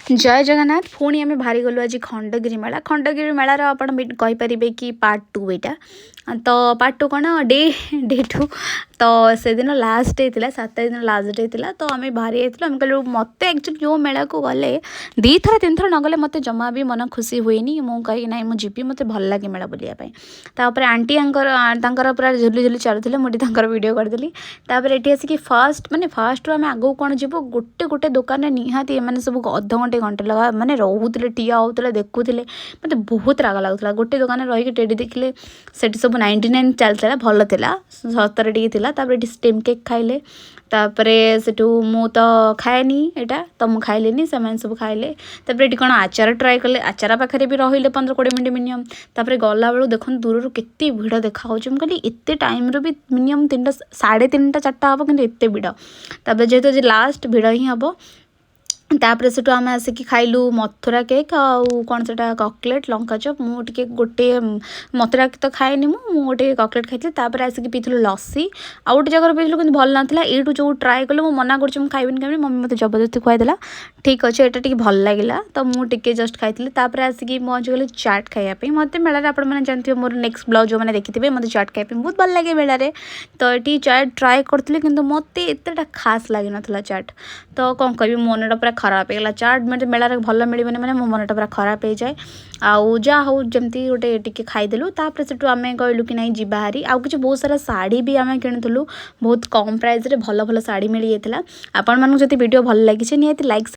जय जगन्नाथ पुणी आम बाहरी गलु आज खंडगिरी मेलार आपरे कि पार्ट 2 यहाँ तो पार्ट 2 कौन डे 2 तो से दिन लास्ट डे था 7 दिन लास्ट डे था तो आम बाहरी आम कहलु मत एक्चुअली जो मेला को गले 2 थर 3 थर नगले मत जमा भी मन खुशी हुए मुझे कहीं ना मुझे मत भल लगे मेला बुलायापर आंटी पूरा झुली झुली चलुले मुझे वीडियो करदेली ये आसिक फास्ट माने फास्ट आम आगू कौन जीव गोटे गोटे दुकान निहाती मैंने सब अध घंटे घंटे लगा मैंने रोते ठिया होते देखुले मत बहुत राग लगुला गोटे दुकान रही टेडी देखिले से सब 99 चलता भल था 70 टी था स्टीम केक खाइले तापरे सेठू मु तो खाएनी यहाँ तो मुझे खाइलेनी से सब खाइले तापर ये कौन आचार ट्राए कले आचार पाखे भी रही 15-20 मिनट मिनिमम तापर गला बेलू देख दूर केते भिड़ देखा कहली एत टाइम भी मिनिमम 3टा 3:30 4टा हम कि एत भिड़ तापर जेहेतु लास्ट भिड़ ही हम तापर से आम आसिक खाइलु मथुरा केक आउ कौन से ककलेट लंका चप मुझे गोटे मथुरा केक तो खाएनी मुझे गोटे ककलेट खाई तापर आसिक पीलु लस्सी आउ गोटे जगह पीलु कि भल नाला यू जो ट्राए कलु मुझे मना कर खाइबी कहीं मम्मी मत जबरदस्ती खुआईदेला ठीक अच्छे यहाँ भल लगे तो मुझे जस्ट खाई तापर आसिक पहुँची गली चाट खायापी मत मेलार आप जानते मोर नेक्स्ट ब्लॉग जो मैंने देखिए मत चाट खाई बहुत भल लगे मेलार तो ये चाट ट्राए करी कि मत एतटा खास लगी ना चाट तो कौन कह मनटा पूरा खराब होगा चाट मतलब मेलार भल मिलने मैंने मो मनटा पूरा खराब हो जाए आउ जहाँ हूँ जमती गोटे टी खाईदेलु तापर से आम कहलु कि नहीं जीवा हारी आउ कि बहुत सारा शाढ़ी भी आम किणुलु बहुत कम प्राइस रे भल भल शाढ़ी मिल जाता आपण मानू जब वीडियो भल लगी निहाती लाइक